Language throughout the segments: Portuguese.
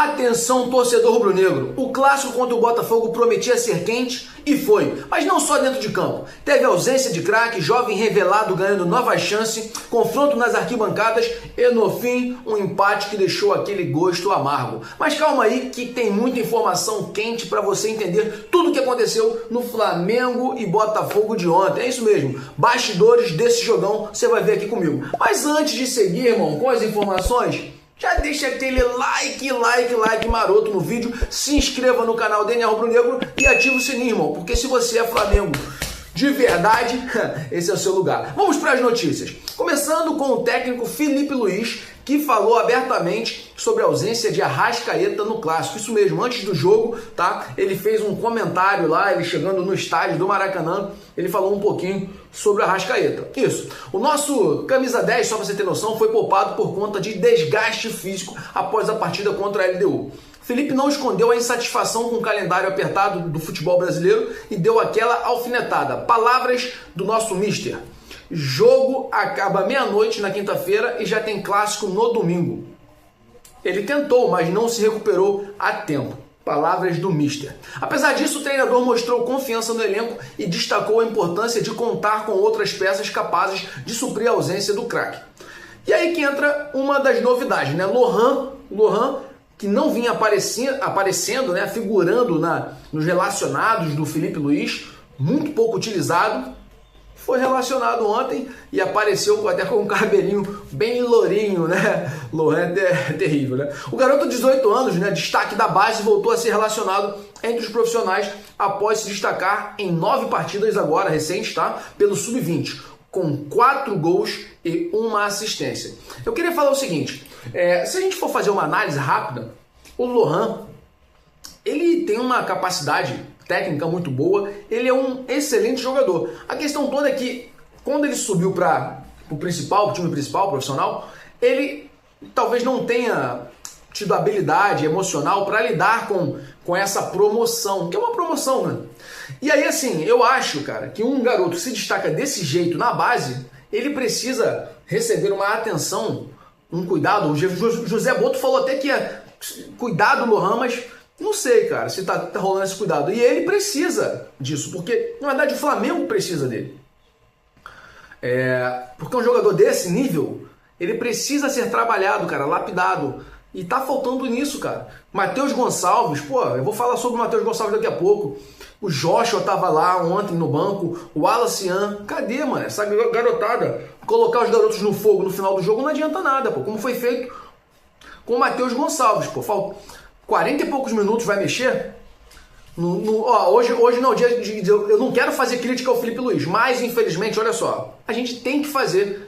Atenção, torcedor rubro-negro, o clássico contra o Botafogo prometia ser quente e foi, mas não só dentro de campo. Teve ausência de craque, jovem revelado ganhando nova chance, confronto nas arquibancadas e no fim um empate que deixou aquele gosto amargo. Mas calma aí que tem muita informação quente para você entender tudo o que aconteceu no Flamengo e Botafogo de ontem. É isso mesmo, bastidores desse jogão você vai ver aqui comigo. Mas antes de seguir, irmão, com as informações, já deixa aquele like maroto no vídeo, se inscreva no canal DNA Rubro Negro e ativa o sininho, irmão, porque se você é Flamengo de verdade, esse é o seu lugar. Vamos para as notícias. Começando com o técnico Felipe Luiz, que falou abertamente sobre a ausência de Arrascaeta no clássico. Isso mesmo, antes do jogo, tá? Ele fez um comentário lá, ele chegando no estádio do Maracanã, ele falou um pouquinho sobre a Arrascaeta. Isso. O nosso camisa 10, só pra você ter noção, foi poupado por conta de desgaste físico após a partida contra a LDU. Felipe não escondeu a insatisfação com o calendário apertado do futebol brasileiro e deu aquela alfinetada. Palavras do nosso mister. Jogo acaba meia-noite na quinta-feira e já tem clássico no domingo. Ele tentou, mas não se recuperou a tempo. Palavras do mister. Apesar disso, o treinador mostrou confiança no elenco e destacou a importância de contar com outras peças capazes de suprir a ausência do craque. E aí que entra uma das novidades, né? Lohan, que não vinha aparecendo, né? Figurando nos relacionados do Felipe Luiz, muito pouco utilizado, foi relacionado ontem e apareceu até com um cabelinho bem lourinho, né? Lohan é terrível, né? O garoto de 18 anos, né, destaque da base, voltou a ser relacionado entre os profissionais após se destacar em 9 partidas agora, recentes, tá? Pelo Sub-20, com 4 gols e 1 assistência. Eu queria falar o seguinte, se a gente for fazer uma análise rápida, o Lohan, ele tem uma capacidade técnica muito boa, ele é um excelente jogador. A questão toda é que quando ele subiu para o time principal, profissional, ele talvez não tenha tido habilidade emocional para lidar com essa promoção, que é uma promoção, né? E aí, assim, eu acho, cara, que um garoto que se destaca desse jeito na base, ele precisa receber uma atenção, um cuidado. O José Boto falou até que é cuidado do Lohan, mas não sei, cara, se tá rolando esse cuidado. E ele precisa disso, porque, na verdade, o Flamengo precisa dele. Porque um jogador desse nível, ele precisa ser trabalhado, cara, lapidado. E tá faltando nisso, cara. Matheus Gonçalves, pô, eu vou falar sobre o Matheus Gonçalves daqui a pouco. O Joshua tava lá ontem no banco, o Alacian. Cadê, mano, essa garotada? Colocar os garotos no fogo no final do jogo não adianta nada, pô. Como foi feito com o Matheus Gonçalves, pô. Falta 40 e poucos minutos, vai mexer? Hoje não é o dia de dizer, eu não quero fazer crítica ao Felipe Luiz, mas infelizmente, olha só, a gente tem que fazer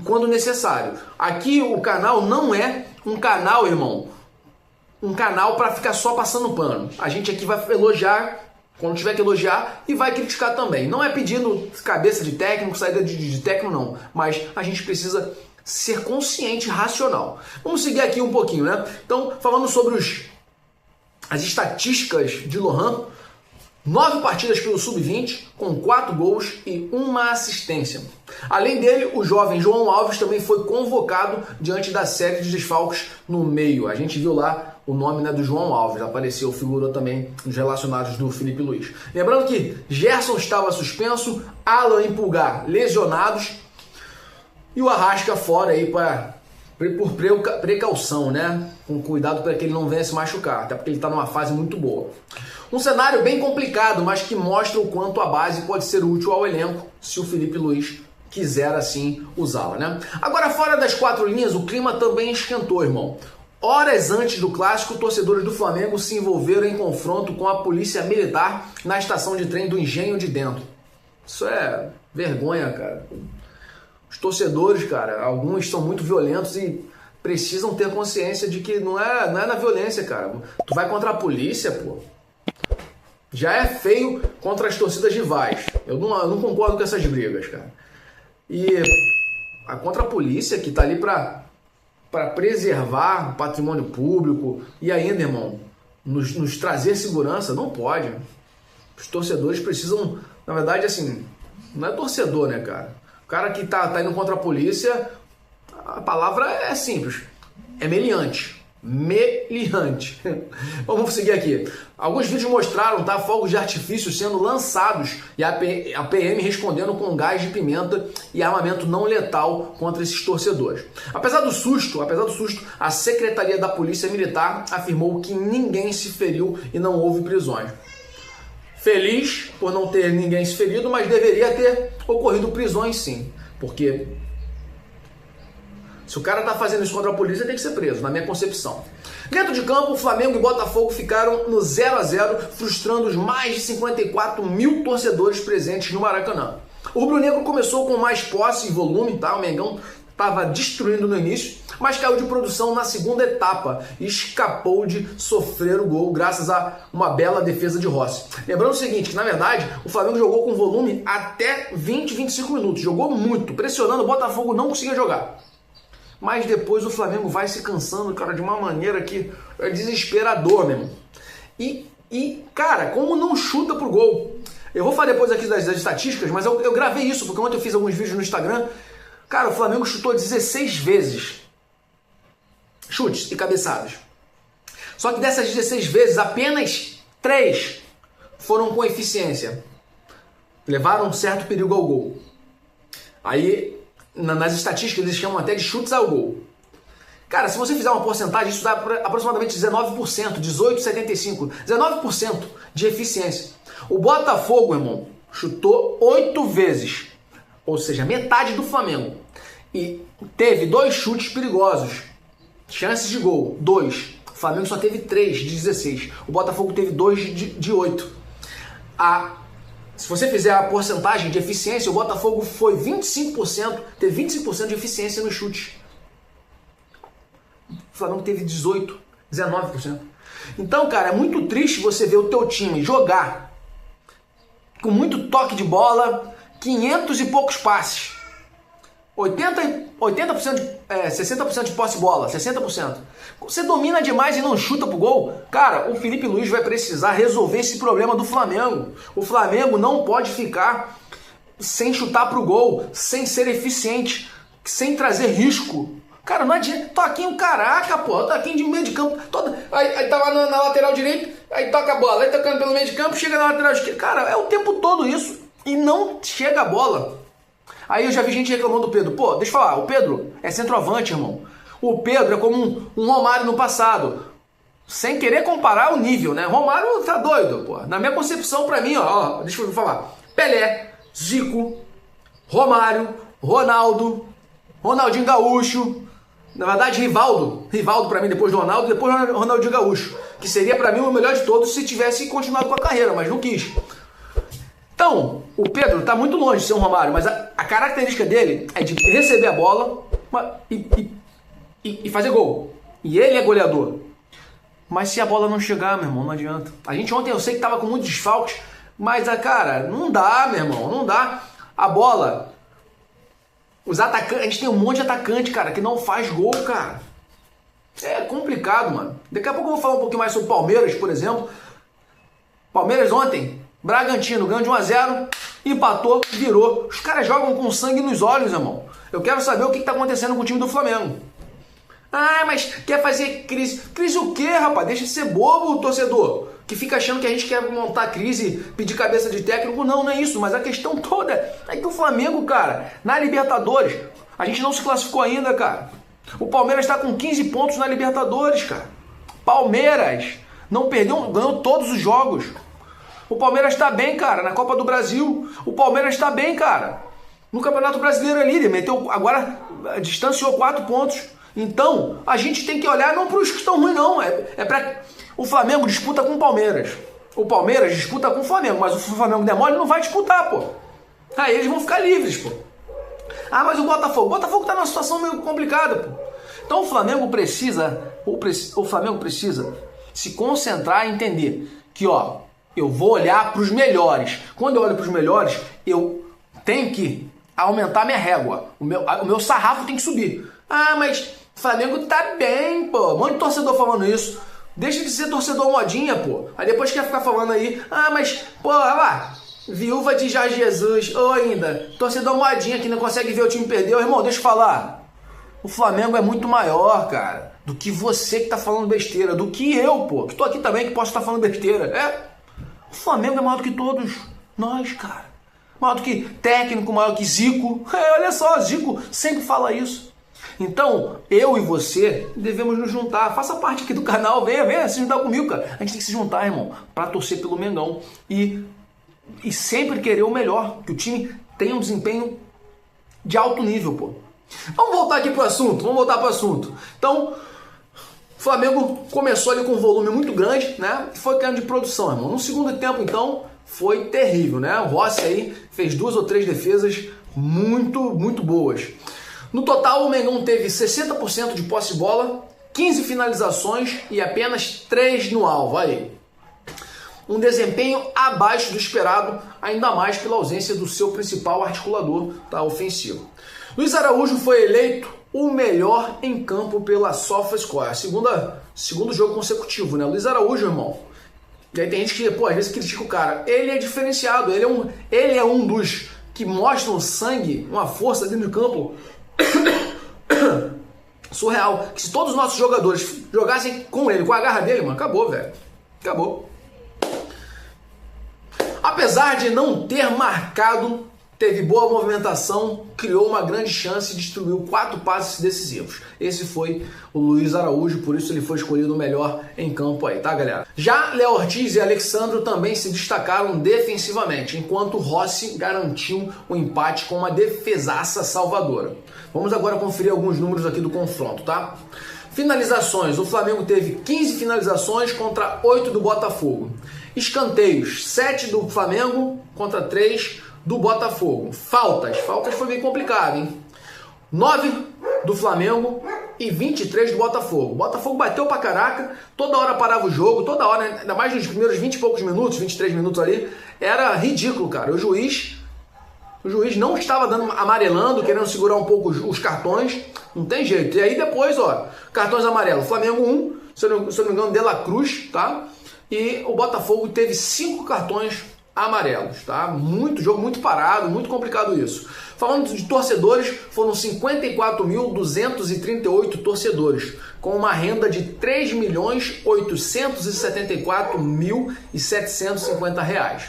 quando necessário. Aqui o canal não é um canal, irmão, um canal para ficar só passando pano. A gente aqui vai elogiar quando tiver que elogiar e vai criticar também. Não é pedindo cabeça de técnico, saída de técnico não, mas a gente precisa ser consciente e racional. Vamos seguir aqui um pouquinho, né? Então, falando sobre as estatísticas de Lohan, 9 partidas pelo Sub-20, com 4 gols e 1 assistência. Além dele, o jovem João Alves também foi convocado diante da série de desfalques no meio. A gente viu lá o nome, né, do João Alves, apareceu, figurou também nos relacionados do Felipe Luiz. Lembrando que Gerson estava suspenso, Alan e Pulgar lesionados e o Arrasca fora aí por precaução, né? Com cuidado para que ele não venha se machucar, até porque ele está numa fase muito boa. Um cenário bem complicado, mas que mostra o quanto a base pode ser útil ao elenco, se o Felipe Luiz quiser assim usá-la, né? Agora, fora das 4 linhas, o clima também esquentou, irmão. Horas antes do clássico, torcedores do Flamengo se envolveram em confronto com a polícia militar na estação de trem do Engenho de Dentro. Isso é vergonha, cara. Os torcedores, cara, alguns são muito violentos e precisam ter consciência de que não é na violência, cara. Tu vai contra a polícia, pô. Já é feio contra as torcidas rivais. Eu não concordo com essas brigas, cara. E contra a polícia, que tá ali pra preservar o patrimônio público e ainda, irmão, nos trazer segurança, não pode. Os torcedores precisam, na verdade, assim, não é torcedor, né, cara? O cara que tá indo contra a polícia, a palavra é simples, é meliante. meliante. Vamos seguir aqui. Alguns vídeos mostraram, tá, fogos de artifício sendo lançados e a PM respondendo com gás de pimenta e armamento não letal contra esses torcedores. Apesar do susto, a Secretaria da Polícia Militar afirmou que ninguém se feriu e não houve prisões. Feliz por não ter ninguém se ferido, mas deveria ter ocorrido prisões sim, porque se o cara tá fazendo isso contra a polícia, tem que ser preso, na minha concepção. Dentro de campo, o Flamengo e Botafogo ficaram no 0 a 0, frustrando os mais de 54 mil torcedores presentes no Maracanã. O rubro-negro começou com mais posse e volume, tá? O Mengão estava destruindo no início, mas caiu de produção na segunda etapa e escapou de sofrer o gol graças a uma bela defesa de Rossi. Lembrando o seguinte, que na verdade o Flamengo jogou com volume até 20, 25 minutos, jogou muito, pressionando, o Botafogo não conseguia jogar. Mas depois o Flamengo vai se cansando, cara, de uma maneira que é desesperador, meu irmão. E cara, como não chuta pro gol? Eu vou falar depois aqui das estatísticas, mas eu gravei isso, porque ontem eu fiz alguns vídeos no Instagram. Cara, o Flamengo chutou 16 vezes. Chutes e cabeçadas. Só que dessas 16 vezes, apenas 3 foram com eficiência. Levaram um certo perigo ao gol. Aí, nas estatísticas, eles chamam até de chutes ao gol. Cara, se você fizer uma porcentagem, isso dá aproximadamente 19%, 18,75%, 19% de eficiência. O Botafogo, irmão, chutou 8 vezes, ou seja, metade do Flamengo. E teve 2 chutes perigosos, chances de gol, 2. O Flamengo só teve 3 de 16. O Botafogo teve 2 de 8. Se você fizer a porcentagem de eficiência, o Botafogo foi 25%, teve 25% de eficiência no chute. O Flamengo teve 18%, 19%. Então, cara, é muito triste você ver o teu time jogar com muito toque de bola, 500 e poucos passes, 60% de posse de bola, 60%. Você domina demais e não chuta pro gol, cara, o Felipe Luiz vai precisar resolver esse problema do Flamengo. O Flamengo não pode ficar sem chutar pro gol, sem ser eficiente, sem trazer risco. Cara, não adianta. Toquinho, caraca, pô. Toquinho de meio de campo. Aí tá lá na lateral direita, aí toca a bola. Aí tocando pelo meio de campo, chega na lateral esquerda. Cara, é o tempo todo isso. E não chega a bola. Aí eu já vi gente reclamando do Pedro. Pô, deixa eu falar. O Pedro é centroavante, irmão. O Pedro é como um Romário no passado. Sem querer comparar o nível, né? Romário tá doido, pô. Na minha concepção, pra mim, ó, deixa eu falar. Pelé, Zico, Romário, Ronaldo, Ronaldinho Gaúcho. Na verdade, Rivaldo pra mim, depois do Ronaldo, depois Ronaldinho Gaúcho, que seria pra mim o melhor de todos se tivesse continuado com a carreira, mas não quis. Então, o Pedro tá muito longe de ser um Romário, mas a característica dele é de receber a bola e fazer gol. E ele é goleador. Mas se a bola não chegar, meu irmão, não adianta. A gente ontem, eu sei que tava com muitos desfalques, mas, cara, não dá, meu irmão, não dá. A bola... Os atacantes, a gente tem um monte de atacante, cara, que não faz gol, cara. É complicado, mano. Daqui a pouco eu vou falar um pouquinho mais sobre o Palmeiras, por exemplo. Palmeiras ontem, Bragantino ganhou de 1 a 0, empatou, virou. Os caras jogam com sangue nos olhos, irmão. Eu quero saber o que tá acontecendo com o time do Flamengo. Ah, mas quer fazer crise. Crise o quê, rapaz? Deixa de ser bobo, torcedor. Que fica achando que a gente quer montar crise, pedir cabeça de técnico. Não, não é isso. Mas a questão toda é que o Flamengo, cara, na Libertadores, a gente não se classificou ainda, cara. O Palmeiras está com 15 pontos na Libertadores, cara. Palmeiras não perdeu, ganhou todos os jogos. O Palmeiras está bem, cara, na Copa do Brasil. O Palmeiras está bem, cara. No Campeonato Brasileiro é líder. Meteu, agora distanciou 4 pontos. Então, a gente tem que olhar não para os que estão ruins, não. É para... O Flamengo disputa com o Palmeiras. O Palmeiras disputa com o Flamengo, mas o Flamengo demole não vai disputar, pô. Aí eles vão ficar livres, pô. Ah, mas o Botafogo tá numa situação meio complicada, pô. Então o Flamengo precisa se concentrar e entender que, ó, eu vou olhar para os melhores. Quando eu olho para os melhores, eu tenho que aumentar minha régua. O meu sarrafo tem que subir. Ah, mas o Flamengo tá bem, pô. Um monte de torcedor falando isso. Deixa de ser torcedor modinha, pô. Aí depois quer ficar falando aí, ah, mas, pô, olha lá, viúva de Jorge Jesus, ou ainda, torcedor modinha que não consegue ver o time perder. Irmão, deixa eu falar. O Flamengo é muito maior, cara. do que você que tá falando besteira, do que eu, pô, que tô aqui também, que posso estar falando besteira. O Flamengo é maior do que todos nós, cara. Maior do que técnico, maior que Zico. Olha só, Zico sempre fala isso. Então, eu e você devemos nos juntar. Faça parte aqui do canal, venha se juntar comigo, cara. A gente tem que se juntar, irmão, pra torcer pelo Mengão e sempre querer o melhor, que o time tenha um desempenho de alto nível, pô. Vamos voltar aqui pro assunto, Então, o Flamengo começou ali com um volume muito grande, né? E foi caindo de produção, irmão. No segundo tempo, então, foi terrível, né? O Rossi aí fez 2 ou 3 defesas muito boas. No total, o Mengão teve 60% de posse de bola, 15 finalizações e apenas 3 no alvo. Aí, um desempenho abaixo do esperado, ainda mais pela ausência do seu principal articulador, tá, ofensivo. Luiz Araújo foi eleito o melhor em campo pela SofaScore, segundo jogo consecutivo, né? Luiz Araújo, irmão. E aí tem gente que, pô, às vezes critica o cara. Ele é diferenciado, ele é um dos que mostram sangue, uma força dentro do campo surreal. Que se todos os nossos jogadores jogassem com ele, com a garra dele, mano, acabou, velho. Acabou. Apesar de não ter marcado, teve boa movimentação, criou uma grande chance e destruiu 4 passes decisivos. Esse foi o Luiz Araújo, por isso ele foi escolhido o melhor em campo aí, tá, galera? Já Léo Ortiz e Alexandro também se destacaram defensivamente, enquanto Rossi garantiu o empate com uma defesaça salvadora. Vamos agora conferir alguns números aqui do confronto, tá? Finalizações, o Flamengo teve 15 finalizações contra 8 do Botafogo. Escanteios, 7 do Flamengo contra 3 do Botafogo. Faltas foi bem complicado, hein? 9 do Flamengo e 23 do Botafogo. O Botafogo bateu pra caraca, toda hora parava o jogo, toda hora, ainda mais nos primeiros 20 e poucos minutos, 23 minutos ali, era ridículo, cara. O juiz não estava amarelando, querendo segurar um pouco os cartões, não tem jeito. E aí depois, ó, cartões amarelos. Flamengo 1, se eu não me engano, De La Cruz, tá? E o Botafogo teve 5 cartões amarelos, tá? Jogo muito parado, muito complicado isso. Falando de torcedores, foram 54.238 torcedores, com uma renda de R$ 3.874.750.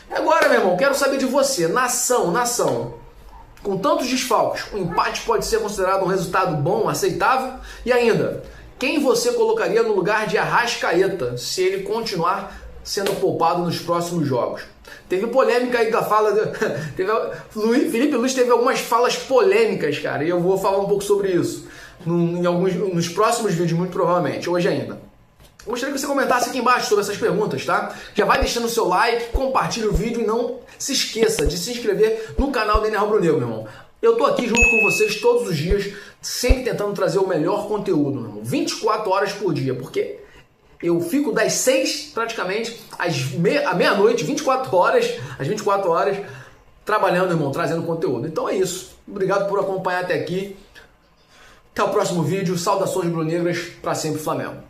Agora, meu irmão, quero saber de você, nação. Com tantos desfalques, o empate pode ser considerado um resultado bom, aceitável? E ainda, quem você colocaria no lugar de Arrascaeta, se ele continuar sendo poupado nos próximos jogos? Teve polêmica aí da fala... Felipe Luiz teve algumas falas polêmicas, cara, e eu vou falar um pouco sobre isso nos próximos vídeos, muito provavelmente, hoje ainda. Eu gostaria que você comentasse aqui embaixo sobre essas perguntas, tá? Já vai deixando o seu like, compartilhe o vídeo e não se esqueça de se inscrever no canal da Rubro Negro, meu irmão. Eu tô aqui junto com vocês todos os dias, sempre tentando trazer o melhor conteúdo, meu irmão. 24 horas por dia, porque eu fico das 6 praticamente à meia-noite, 24 horas, trabalhando, irmão, trazendo conteúdo. Então é isso. Obrigado por acompanhar até aqui. Até o próximo vídeo. Saudações rubro-negras, pra sempre Flamengo.